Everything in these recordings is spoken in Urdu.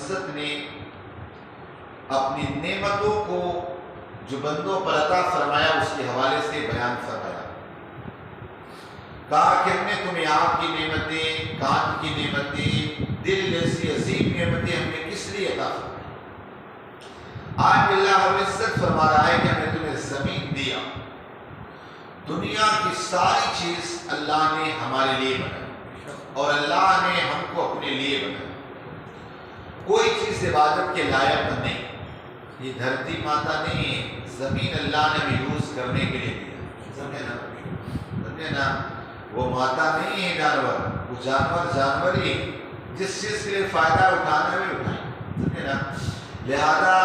العزت نے اپنی نعمتوں کو جو بندوں پر عطا فرمایا اس کے حوالے سے بیان فرمایا. کہا کہ ہم نے تمہیں آنکھ کی نعمتیں، کان کی نعمتیں، دل جیسی عظیم نعمتیں ہم نے کس لیے عطا فرمائی. آج اللہ رب العزت فرما رہا ہے کہ ہم نے تمہیں زمین دیا. دنیا کی ساری چیز اللہ نے ہمارے لیے بنائی اور اللہ نے ہم کو اپنے لیے بنایا. کوئی چیز عبادت کے لائق نہیں. یہ دھرتی ماتا نہیں ہے، زمین اللہ نے بھی یوز کرنے کے لیے دیا. سمجھے نا؟ وہ ماتا نہیں ہے جانور، وہ جانور ہی جس چیز کے لیے فائدہ اٹھانا بھی اٹھائیں. سمجھے نا؟ لہذا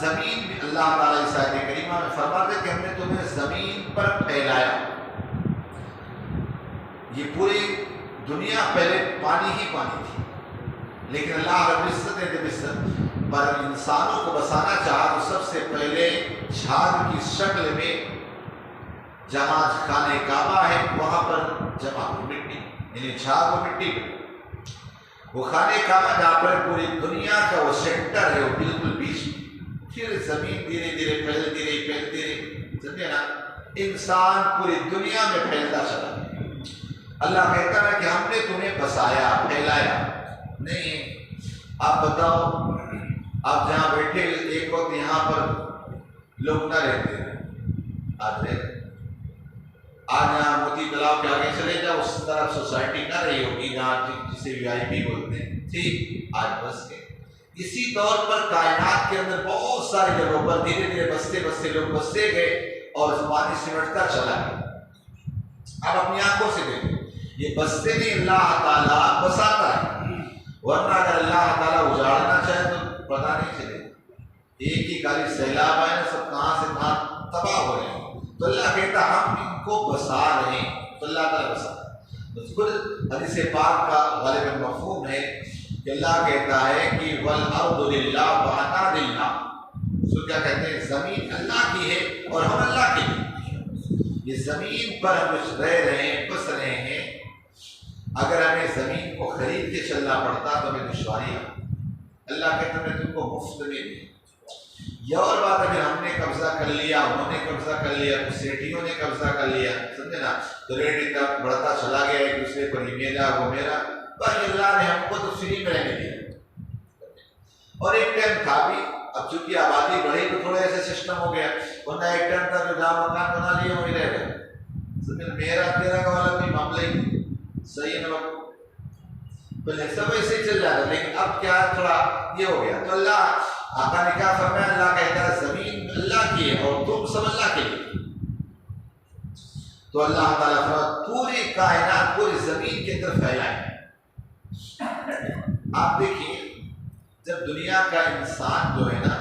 زمین بھی اللہ تعالیٰ اس آیت کریمہ میں فرماتا ہے کہ ہم نے تمہیں زمین پر پھیلایا. یہ پوری دنیا پہلے پانی ہی پانی تھی، لیکن اللہ رب العزت نے جب اس پر انسانوں کو بسانا چاہا تو سب سے پہلے جھاگ کی شکل میں جہاں خانہ کعبہ ہے وہاں پر جمع ہوئی مٹی، یعنی جھاگ و مٹی. وہ خانہ کعبہ جہاں پر پوری دنیا کا وہ سینٹر ہے، وہ بالکل بیچ میں. پھر زمین دھیرے دھیرے پھیلتی رہی. سمجھے نا؟ انسان پوری دنیا میں پھیلتا چلا. اللہ کہتا ہے کہ ہم نے تمہیں بسایا، پھیلایا نہیں. آپ بتاؤ، آپ جہاں بیٹھے ایک وقت یہاں پر لوگ نہ رہتے ہیں، آج یہاں موتی تالاب کے آگے چلے جاؤ، اس طرف سوسائٹی نہ رہی ہوگی جہاں جسے وی آئی پی بولتے ہیں. ٹھیک، آج بس گئے. اسی طور پر کائنات کے اندر بہت ساری جگہوں پر دھیرے دھیرے بستے لوگ بستے گئے اور پانی سمٹتا چلا گیا. اب اپنی آنکھوں سے دیکھیں، یہ بستے نہیں، اللہ تعالیٰ بساتا ہے. ورنہ اگر اللہ تعالیٰ اجاڑنا چاہے تو پتہ نہیں چلے. ایک ہی کالی سیلاب آئے، سب کہاں سے کہاں تباہ ہو رہے ہیں. تو اللہ کہتا ہم ان کو بسا رہے ہیں. تو اللہ تعالیٰ بسا. خود حدیث پاک کا غالب مفہوم ہے کہ اللہ کہتا ہے کہ والارض للہ وانا للہ. اس کو کیا کہتے ہیں؟ زمین اللہ کی ہے اور ہم اللہ کے لیے. یہ زمین پر ہم رہ رہے ہیں، بس رہے ہیں. اگر ہمیں زمین کو خرید کے چلنا پڑتا تو ہمیں دشواریاں. اللہ کہتا ہے میں تم کو مفت میں دی. یہ اور بات اگر ہم نے قبضہ کر لیا، انہوں نے قبضہ کر لیا، کچھ سیٹھیوں نے قبضہ کر لیا، سمجھے نا، تو ریٹ اتنا بڑھتا چلا گیا ایک دوسرے پر، یہ میرا وہ میرا. پر اللہ نے ہم کو تو فری میں رہنے دیا. اور ایک ٹائم تھا بھی، اب چونکہ آبادی بڑھی تو تھوڑا ایسا سسٹم ہو گیا. ورنہ ایک ٹائم تھا جو جہاں مکان بنا لیا وہی رہ گئے. سمجھے، میرا تیرا کا والا کوئی معاملہ ہی نہیں. صحیح ہے نا؟ پہلے سب ایسے ہی چل جاتا، لیکن اب کیا تھوڑا یہ ہو گیا. تو اللہ آقا نے کیا فرمایا؟ اللہ کہتا ہے زمین اللہ کی ہے اور تم سب اللہ کے لیے. تو اللہ تعالیٰ فرماتا پوری کائنات پوری زمین کے اندر پھیلائے. آپ دیکھیے، جب دنیا کا انسان جو ہے نا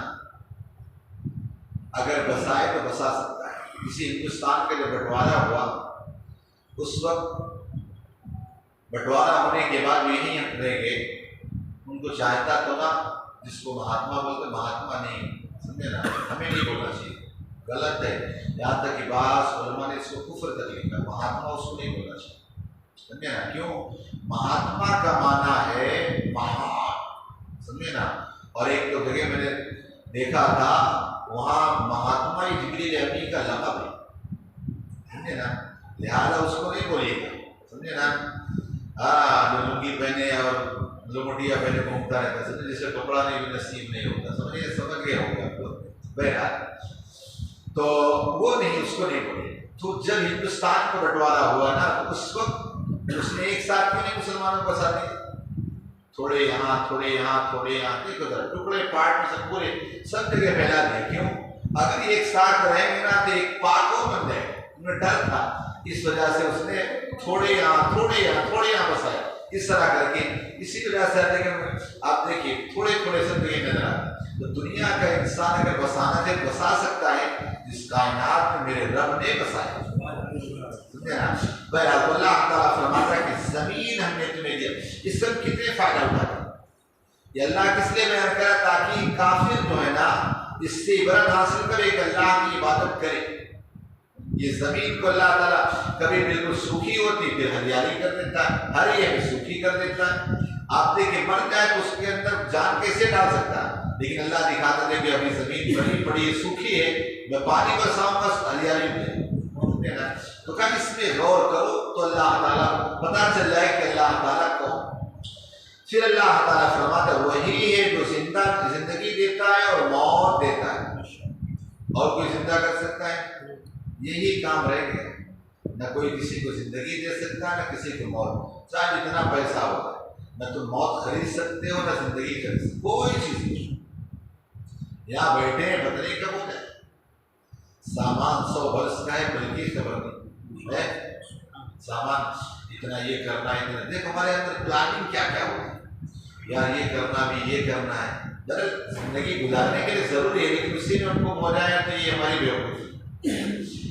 اگر بسائے تو بسا سکتا ہے. کسی ہندوستان کا جب بٹوارا ہوا، اس وقت بٹوارا ہونے کے بعد یہی ہم رہ گئے. ان کو چاہتا تو نا، جس کو مہاتما بولتے، مہاتما نہیں، سمجھے نا، ہمیں نہیں بولنا چاہیے، غلط ہے. یہاں تک کہ بعض علماء نے اس کو کفر تک لکھا. مہاتما اس کو نہیں بولنا چاہیے. سمجھے نا؟ کیوں؟ مہاتما کا معنی ہے مہان. سمجھے نا؟ اور ایک تو جگہ میں نے دیکھا تھا وہاں مہاتما ہی جبریل امی کا لقب ہے. سمجھے نا؟ لہٰذا اس کو نہیں بولیے گا. سمجھے نا؟ ہاں، جو لنگی پہنے اور لومٹیا پہنے گھومتا رہتا ہے، سمجھے، جسے کپڑا نہیں بھی نصیب نہیں ہوتا. سمجھ گیا ہوگا آپ کو. بہرحال تو وہ نہیں، اس کو نہیں بولے. تو جب ہندوستان کو بٹوارا ہوا نا تو اس وقت اس نے ایک ساتھ کیوں نہیں مسلمانوں کو بسا دیا؟ تھوڑے یہاں تھوڑے یہاں تھوڑے یہاں، دیکھو ذرا ٹکڑے پارٹ میں سب پورے سب جگہ پھیلا دیا. کیوں؟ اگر ایک ساتھ رہیں گے نا تو ایک پاک بن جائے. انہیں ڈر تھا، اس وجہ سے اس نے تھوڑے یہاں تھوڑے یہاں تھوڑے یہاں بسایا. اس طرح کر کے اسی وجہ سے آپ دیکھیے تھوڑے تھوڑے سب جگہ نظر آتے. تو دنیا کا انسان اگر بسانا ہے بسا سکتا ہے جس کائنات میں میرے رب نے بسایا. بہرحال اللہ تعالیٰ فرماتا ہے کہ زمین ہم نے تمہیں دیا. اس سے کتنے فائدہ اٹھاتے ہیں؟ یہ اللہ کس لیے بیان کرا؟ تاکہ کافر جو ہے نا اس سے عبرت حاصل کرے کہ اللہ کی عبادت کرے. یہ زمین کو اللہ تعالیٰ کبھی بالکل سوکھی ہوتی پھر ہریالی کر دیتا ہے، ہری ہے پھر سوکھی کر دیتا ہے. آپ دیکھیں مر جائے تو اس کے اندر جان کیسے ڈال سکتا، لیکن اللہ دکھاتا ہے کہ ابھی زمین بڑی پڑی سوکھی ہے، میں پانی برساؤں گا ہریالی ملے۔ تو کہا اس میں غور کرو تو اللہ تعالیٰ پتہ چل جائے کہ اللہ تعالیٰ کون۔ پھر اللہ تعالیٰ فرماتا وہی ہے جو زندگی دیتا ہے اور موت دیتا ہے، اور کوئی زندہ کر سکتا ہے؟ یہی کام رہ گیا، نہ کوئی کسی کو زندگی دے سکتا ہے نہ کسی کو موت، چاہے جتنا پیسہ ہوگا، نہ تم موت خرید سکتے ہو نہ زندگی خرید سکتے، کوئی چیز نہیں۔ یہاں بیٹھے ہیں پتہ نہیں کب ہو جائے، سامان 100 برس کا ہے بلکہ خبر نہیں ہے، سامان اتنا یہ کرنا ہے، اتنا دیکھ ہمارے اندر پلاننگ کیا کیا ہوتی ہے، یار یہ کرنا بھی یہ کرنا ہے، دراصل زندگی گزارنے کے لیے ضروری ہے، لیکن اسی میں ان کو ہو جائے تو یہ ہماری بیوقوفی۔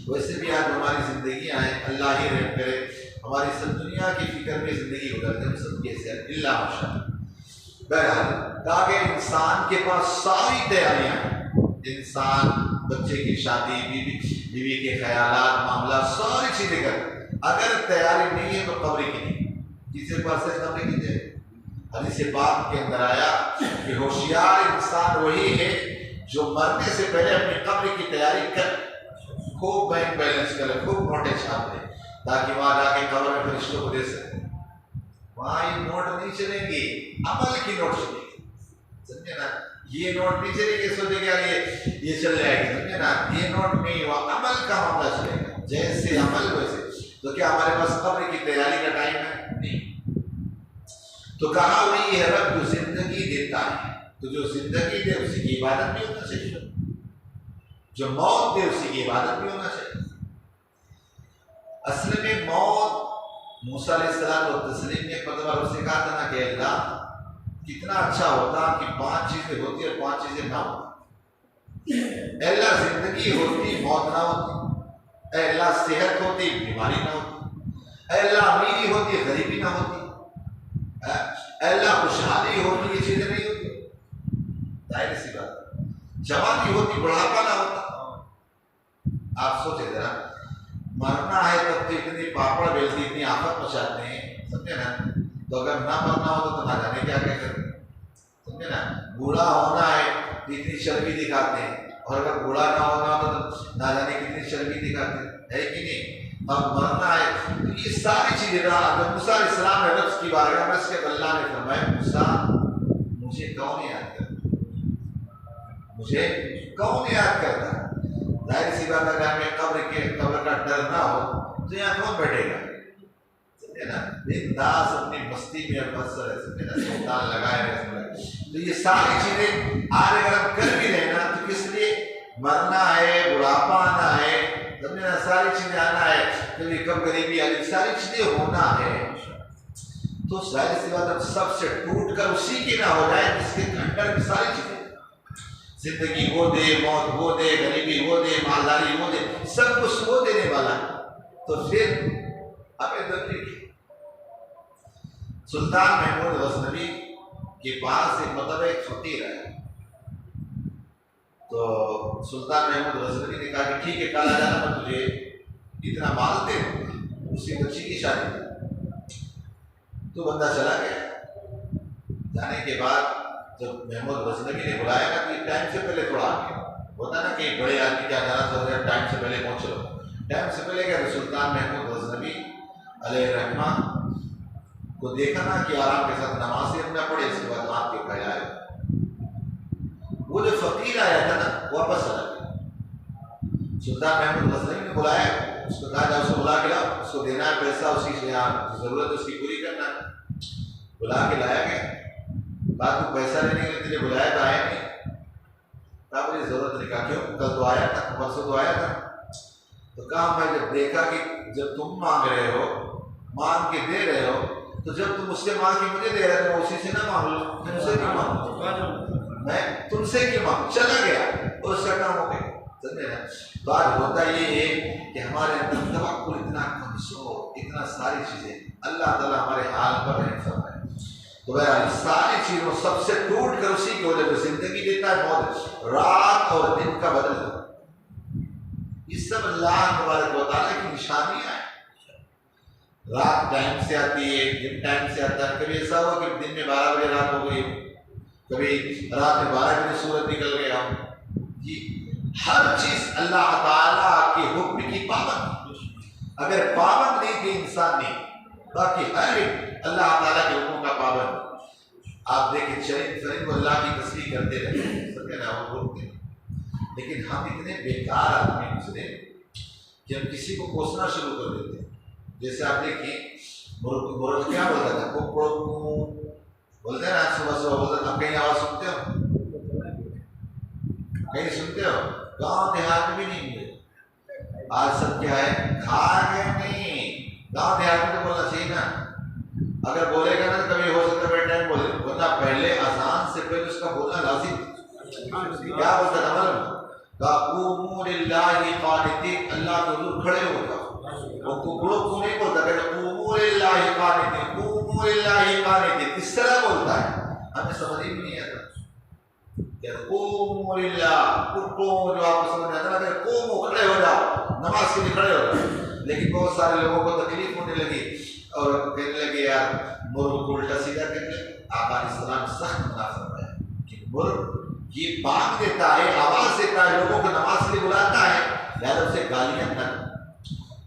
ویسے بھی آج ہماری زندگیاں ہیں، اللہ ہی رحم کرے، ہماری سب دنیا کی فکر میں زندگی گزارتے ہیں سب کے ساتھ اللہ ماشاء اللہ۔ بہرحال تاکہ انسان کے پاس ساری تیاریاں ہیں، انسان بچے کی شادی، بیوی کے خیالات، معاملات، ساری چیزیں کر، اگر تیاری نہیں ہے تو قبر کی نہیں، کسی پاس ہے قبر کی جائے۔ حدیث پاک کے اندر آیا کہ ہوشیار انسان وہی ہے جو مرنے سے پہلے اپنی قبر کی تیاری کر، خوب بینک بیلنس کرے، خوب نوٹیں چھاپ دے، تاکہ وہاں جا کے قبر میں فرشتوں کو دے سکے۔ وہاں یہ نوٹ نہیں چلیں گے، عمل کی نوٹ چلیں گے، سمجھے نا؟ یہ نوٹ نہیں چلے گی سوچے کہ یہ چل جائے گی، سمجھے نا؟ یہ نوٹ نہیں، وہ عمل کا معاملہ چلے گا، جیسے عمل ویسے۔ تو کیا ہمارے پاس قبر کی تیاری کا ٹائم ہے؟ نہیں۔ تو کہا وہی ہے رب جو زندگی دیتا ہے، تو جو زندگی دے اسی کی عبادت بھی ہونا چاہیے، جو موت دے اسی کی عبادت بھی ہونا چاہیے۔ اصل میں موت موسیٰ علیہ السلام و تسلیم نے پتہ سے کہا تھا نا کہ اللہ کتنا اچھا ہوتا کہ 5 چیزیں ہوتی اور 5 چیزیں نہ ہوتی۔ اے اللہ زندگی ہوتی موت نہ ہوتی، اے اللہ صحت ہوتی بیماری نہ ہوتی، اے اللہ امیری ہوتی غریبی نہ ہوتی، اے اللہ خوشحالی ہوتی یہ چیزیں نہیں ہوتی، ظاہر سی بات، جوانی ہوتی بڑھاپا نہ ہوتا۔ آپ سوچیں ذرا، مرنا ہے تب تو اتنی پاپڑ بیلتی، اتنی آفت مچاتے ہیں، سمجھے نا؟ تو اگر نہ مرنا ہو تو نہ جانے کیا کیا کرتے ہیں، سمجھے نا؟ بوڑھا ہونا ہے تو اتنی چربی دکھاتے ہیں، اور اگر بوڑھا نہ ہونا ہو تو نہ جانے کتنی چربی دکھاتے ہیں، ہے کہ نہیں؟ اب مرنا ہے تو یہ ساری چیزیں جب موسیٰ علیہ السلام نے رب کی بارگاہ میں اس کے اللہ نے فرمایا موسیٰ مجھے کون یاد کرتا، مجھے کون یاد کرتا؟ ظاہر سی بات اگر ہمیں قبر کا ڈر نہ ہو تو یہاں کون بیٹھے گا، سمجھے نا؟ بنداس اپنی مستی میں بسر ہے، سمجھے نا؟ سلطان لگائے رہے، تو یہ ساری چیزیں آج اگر ہم کر بھی رہے نا تو کس لیے؟ مرنا ہے، بڑھاپا آنا ہے، سمجھے نا؟ ساری چیزیں آنا ہے، کبھی کب غریبی آئی، ساری چیزیں ہونا ہے۔ تو ظاہر سی بات اب سب سے ٹوٹ کر اسی کی نہ ہو جائے جس کے انڈر میں ساری چیزیں، زندگی وہ دے، موت وہ دے، غریبی وہ دے، مالداری وہ دے، سب کچھ وہ دینے والا ہے، تو پھر ہمیں ضروری سلطان محمود غزنوی کے پاس ایک فقیر ہے، تو سلطان محمود غزنوی نے کہا کہ ٹھیک ہے کالا جانا میں تجھے اتنا مال دے دوں گا، اس کی بچی کی شادی، تو بندہ چلا گیا۔ جانے کے بعد جب محمود غزنوی نے بلایا نا کہ ٹائم سے پہلے تھوڑا آ گیا، ہوتا نا کہ بڑے آدمی کیا جانا چاہتے ہیں ٹائم سے پہلے پہنچ لو، ٹائم سے پہلے گیا تو سلطان محمود غزنوی علیہ الرحمہ کو دیکھا نا کہ آرام کے ساتھ نماز نہ پڑے، اس کے بعد آپ کے پہ آئے، وہ جو فقیر آیا تھا نا واپس آ گیا۔ سلطان محمود غزنوی نے بلایا، اس کو کہا جا اس کو بلا کے لاؤ، اس کو دینا ہے پیسہ، اس کی ضرورت ہے اس کی پوری کرنا ہے۔ بلا کے لایا گیا، کہا تو پیسہ لینے کے لیے تجھے بلایا تو آیا نہیں، کہا مجھے ضرورت نہیں، کہا کیوں؟ کل تو آیا تھا، پرسوں تو آیا تھا، تو کہا میں جب دیکھا کہ جب تم مانگ رہے ہو، مانگ کے دے رہے ہو، تو جب تم اس سے مانگ کے مجھے دے رہے ہو اسی سے نہ مانگ لو، تم سے کیوں مانگو، میں تم سے کیوں مانگو؟ چلا گیا اور اس کا کام ہو گیا، سمجھے نا؟ تو آج ہوتا یہ ہے کہ ہمارے اندر توکل اتنا کمزور، اتنا ساری چیزیں، اللہ تعالیٰ ہمارے حال پر رحم فرمائے۔ تو بہرحال ساری چیزوں سب سے ٹوٹ کر اسی کی وجہ سے زندگی دیتا ہے، موت، رات اور دن کا بدل ہے، یہ سب اللہ تبارک و تعالیٰ کی نشانیاں ہیں۔ رات ٹائم سے آتی ہے، دن ٹائم سے آتا ہے، کبھی ایسا ہوا کہ دن میں 12 بجے رات ہو گئی، کبھی رات میں 12 بجے سورج نکل گیا جی. ہر چیز اللہ تعالیٰ کے حکم کی پابند. اگر پابند نہیں تھی انسان نے، باقی ہر ایک اللہ تعالیٰ کے حکم کا پابند. آپ دیکھیں چرند اللہ کی تصویر کرتے رہتے ہیں سمجھے نا، وہ بولتے ہیں. لیکن ہم اتنے بیکار آدمی گزرے کہ ہم کسی کو کوسنا شروع کر دیتے ہیں. جیسے آپ دیکھیں مرغ کیا بولتا تھا، بولتے ہیں نا صبح صبح بولتے ہیں. آپ کہیں آواز سنتے ہو؟ کہیں سنتے ہو؟ گاؤں دیہات میں بھی نہیں ملے. آج سب کیا ہے، کھا گئے نہیں. گاؤں دیہات میں تو بولنا چاہیے نا. اگر بولے گا نا تو کبھی ہو سکتا ہے ٹائم بولے، ورنہ پہلے اذان سے پہلے اس کا بولنا لازم. کیا بولتا تھا معلوم؟ قوموا للہ قانتین، اللہ کے حضور کھڑے ہو جاؤ. وہ ٹکڑوں کو نہیں بولتا، کہتا قوموا للہ قانتین، قوموا للہ قانتین. اس طرح بولتا ہے، ہمیں سمجھ ہی نہیں آتا. قوموا للہ، ٹکڑوں جو آپ کو سمجھ آتا ہے، قوموا کھڑے ہو جاؤ، نماز کے لیے کھڑے ہو جاؤ. لیکن بہت سارے لوگوں کو تکلیف ہونے لگی اور کہنے لگے یار مرغ کو الٹا سیدھا کرنے. آپ علیہ السلام سخت منع فرمایا کہ مرغ یہ بات دیتا ہے، آواز دیتا ہے، لوگوں کو نماز کے لیے بلاتا ہے، لہذا اسے گالیاں نہ.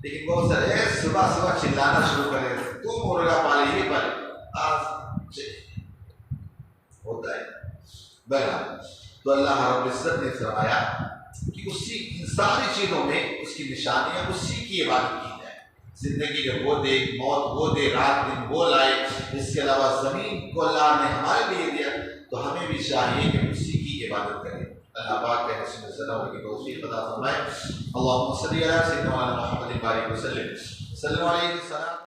لیکن بہت سارے صبح صبح چلانا شروع کرے، تو مرغا پالے یہ پالے آج ہوتا ہے. بہرحال تو اللہ رب العزت نے فرمایا کہ اسی ان ساری چیزوں میں اس کی نشانیاں، اسی کی عبادت کی جائے. زندگی جب وہ دے، موت وہ دے، رات دن وہ لائے. اس کے علاوہ زمین کو اللہ نے ہمارے لیے دیا، تو ہمیں بھی چاہیے کہ اسی کی عبادت کریں. اللہ پاک کے حسن صلاح کی توفیق عطا فرمائے. اللہم صلی علی سیدنا محمد وعلی آلہ وسلم. صلی اللہ علیہ وسلم.